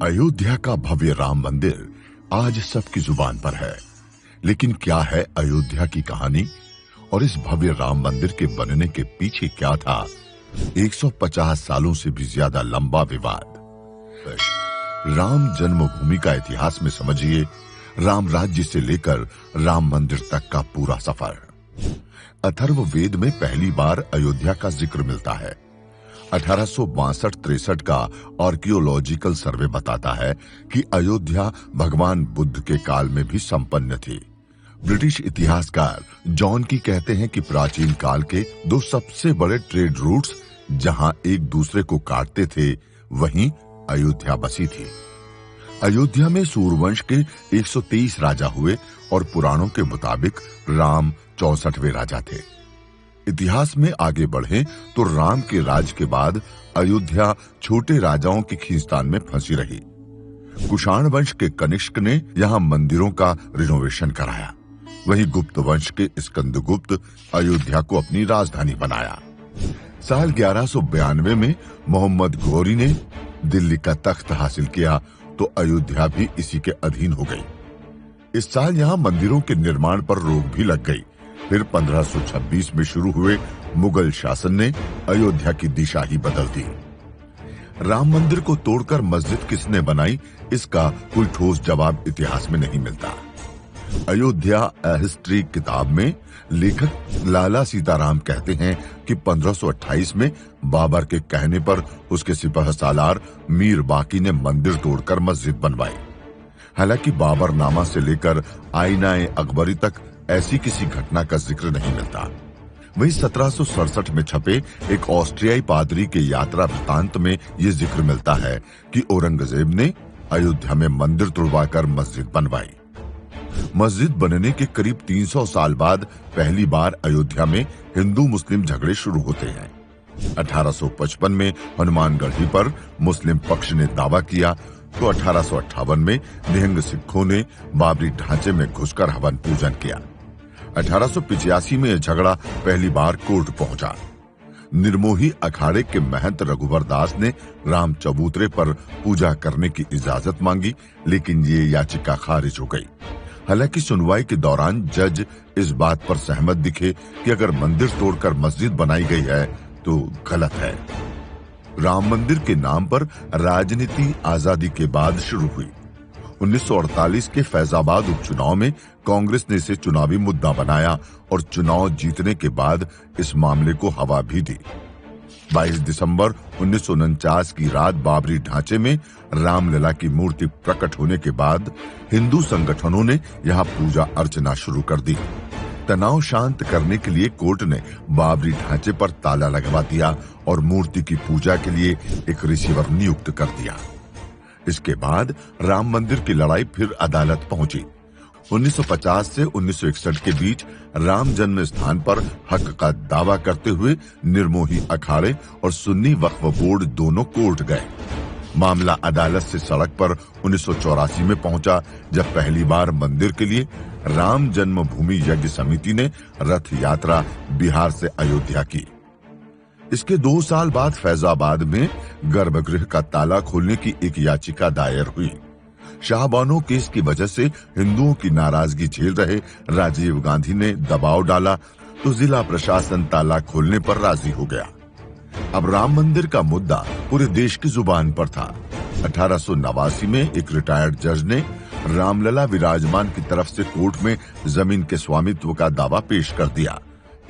अयोध्या का भव्य राम मंदिर आज सबकी जुबान पर है, लेकिन क्या है अयोध्या की कहानी और इस भव्य राम मंदिर के बनने के पीछे क्या था 150 सालों से भी ज्यादा लंबा विवाद। राम जन्मभूमि का इतिहास में समझिए राम राज्य से लेकर राम मंदिर तक का पूरा सफर। अथर्ववेद में पहली बार अयोध्या का जिक्र मिलता है। 1862-63 का आर्कियोलॉजिकल सर्वे बताता है कि अयोध्या भगवान बुद्ध के काल में भी संपन्न थी। ब्रिटिश इतिहासकार जॉन की कहते हैं कि प्राचीन काल के दो सबसे बड़े ट्रेड रूट्स जहां एक दूसरे को काटते थे, वहीं अयोध्या बसी थी। अयोध्या में सूर्यवंश के 123 राजा हुए और पुराणों के मुताबिक राम 64वें राजा थे। इतिहास में आगे बढ़े तो राम के राज के बाद अयोध्या छोटे राजाओं की खींचतान में फंसी रही। कुषाण वंश के कनिष्क ने यहाँ मंदिरों का रिनोवेशन कराया। वहीं गुप्त वंश के स्कंदगुप्त अयोध्या को अपनी राजधानी बनाया। साल 1192 में मोहम्मद गौरी ने दिल्ली का तख्त हासिल किया तो अयोध्या भी इसी के अधीन हो गई। इस साल यहाँ मंदिरों के निर्माण पर रोक भी लग गई। फिर 1526 में शुरू हुए मुगल शासन ने अयोध्या की दिशा ही बदल दी। राम मंदिर को तोड़कर मस्जिद किसने बनाई, इसका कोई ठोस जवाब इतिहास में नहीं मिलता। अयोध्या ए हिस्ट्री किताब में लेखक लाला सीताराम कहते हैं कि 1528 में बाबर के कहने पर उसके सिपहसालार मीर बाकी ने मंदिर तोड़कर मस्जिद बनवाई। हालांकि बाबरनामा से लेकर आईना-ए अकबरी तक ऐसी किसी घटना का जिक्र नहीं मिलता। वहीं 1767 में छपे एक ऑस्ट्रियाई पादरी के यात्रा वृतांत में ये जिक्र मिलता है कि औरंगजेब ने अयोध्या में मंदिर तुड़वाकर मस्जिद बनवाई। मस्जिद बनने के करीब 300 साल बाद पहली बार अयोध्या में हिंदू मुस्लिम झगड़े शुरू होते हैं। 1855 में हनुमानगढ़ी पर मुस्लिम पक्ष ने दावा किया तो 1858 में निहंग सिखों ने बाबरी ढांचे में घुसकर हवन पूजन किया। 1885 में यह झगड़ा पहली बार कोर्ट पहुंचा। निर्मोही अखाड़े के महंत रघुवर दास ने राम चबूतरे पर पूजा करने की इजाजत मांगी, लेकिन ये याचिका खारिज हो गई। हालांकि सुनवाई के दौरान जज इस बात पर सहमत दिखे कि अगर मंदिर तोड़कर मस्जिद बनाई गई है तो गलत है। राम मंदिर के नाम पर राजनीति आजादी के बाद शुरू हुई। 1948 के फैजाबाद उपचुनाव में कांग्रेस ने इसे चुनावी मुद्दा बनाया और चुनाव जीतने के बाद इस मामले को हवा भी दी। 22 दिसंबर 1949 की रात बाबरी ढांचे में रामलला की मूर्ति प्रकट होने के बाद हिंदू संगठनों ने यहां पूजा अर्चना शुरू कर दी। तनाव शांत करने के लिए कोर्ट ने बाबरी ढांचे पर ताला लगवा दिया और मूर्ति की पूजा के लिए एक रिसीवर नियुक्त कर दिया। इसके बाद राम मंदिर की लड़ाई फिर अदालत पहुंची। 1950 से 1961 के बीच राम जन्म स्थान पर हक का दावा करते हुए निर्मोही अखाड़े और सुन्नी वक्फ बोर्ड दोनों कोर्ट गए। मामला अदालत से सड़क पर 1984 में पहुंचा, जब पहली बार मंदिर के लिए राम जन्मभूमि यज्ञ समिति ने रथ यात्रा बिहार से अयोध्या की। इसके 2 साल बाद फैजाबाद में गर्भगृह का ताला खोलने की एक याचिका दायर हुई। शाहबानो केस की वजह से हिंदुओं की नाराजगी झेल रहे राजीव गांधी ने दबाव डाला तो जिला प्रशासन ताला खोलने पर राजी हो गया। अब राम मंदिर का मुद्दा पूरे देश की जुबान पर था। 1889 में एक रिटायर्ड जज ने रामलला विराजमान की तरफ से कोर्ट में जमीन के स्वामित्व का दावा पेश कर दिया।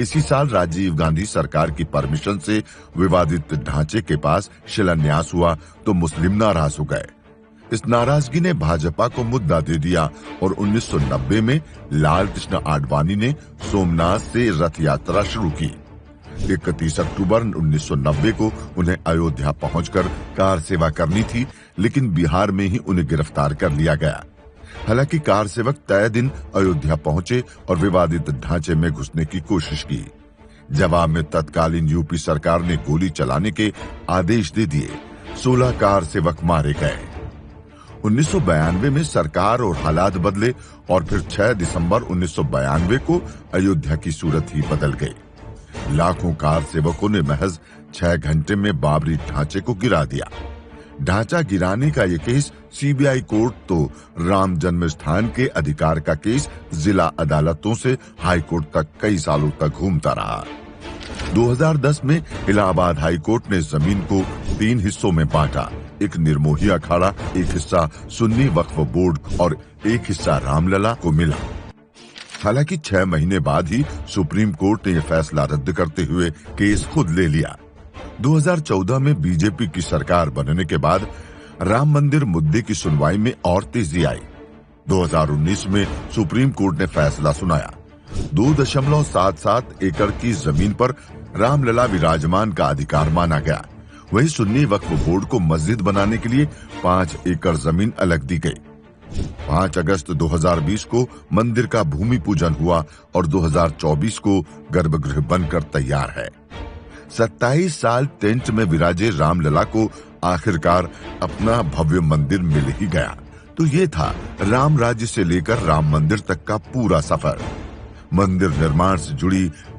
इसी साल राजीव गांधी सरकार की परमिशन से विवादित ढांचे के पास शिलान्यास हुआ तो मुस्लिम नाराज हो गए। इस नाराजगी ने भाजपा को मुद्दा दे दिया और 1990 में लाल कृष्ण आडवाणी ने सोमनाथ से रथ यात्रा शुरू की। 31 अक्टूबर 1990 को उन्हें अयोध्या पहुंचकर कार सेवा करनी थी, लेकिन बिहार में ही उन्हें गिरफ्तार कर लिया गया। हालांकि कार सेवक तय दिन अयोध्या पहुंचे और विवादित ढांचे में घुसने की कोशिश की। जवाब में तत्कालीन यूपी सरकार ने गोली चलाने के आदेश दे दिए। 16 कार सेवक मारे गए। 1992 में सरकार और हालात बदले और फिर 6 दिसंबर 1992 को अयोध्या की सूरत ही बदल गई। लाखों कार सेवकों ने महज 6 घंटे में बाबरी ढांचे को गिरा दिया। ढांचा गिराने का ये केस सीबीआई कोर्ट तो राम जन्म स्थान के अधिकार का केस जिला अदालतों से हाई कोर्ट तक कई सालों तक घूमता रहा। 2010 में इलाहाबाद हाई कोर्ट ने जमीन को 3 हिस्सों में बांटा। एक निर्मोही अखाड़ा, एक हिस्सा सुन्नी वक्फ बोर्ड और एक हिस्सा रामलला को मिला। हालांकि 6 महीने बाद ही सुप्रीम कोर्ट ने यह फैसला रद्द करते हुए केस खुद ले लिया। 2014 में बीजेपी की सरकार बनने के बाद राम मंदिर मुद्दे की सुनवाई में और तेजी आई। 2019 में सुप्रीम कोर्ट ने फैसला सुनाया। 2.77 एकड़ की जमीन पर रामलला विराजमान का अधिकार माना गया। वहीं सुन्नी वक्फ बोर्ड को मस्जिद बनाने के लिए 5 एकड़ जमीन अलग दी गई। 5 अगस्त 2020 को मंदिर का भूमि पूजन हुआ और 2024 को गर्भगृह बनकर तैयार है। 27 साल टेंट में विराजे रामलला को आखिरकार अपना भव्य मंदिर मिल ही गया। तो ये था राम राज्य से लेकर राम मंदिर तक का पूरा सफर। मंदिर निर्माण से जुड़ी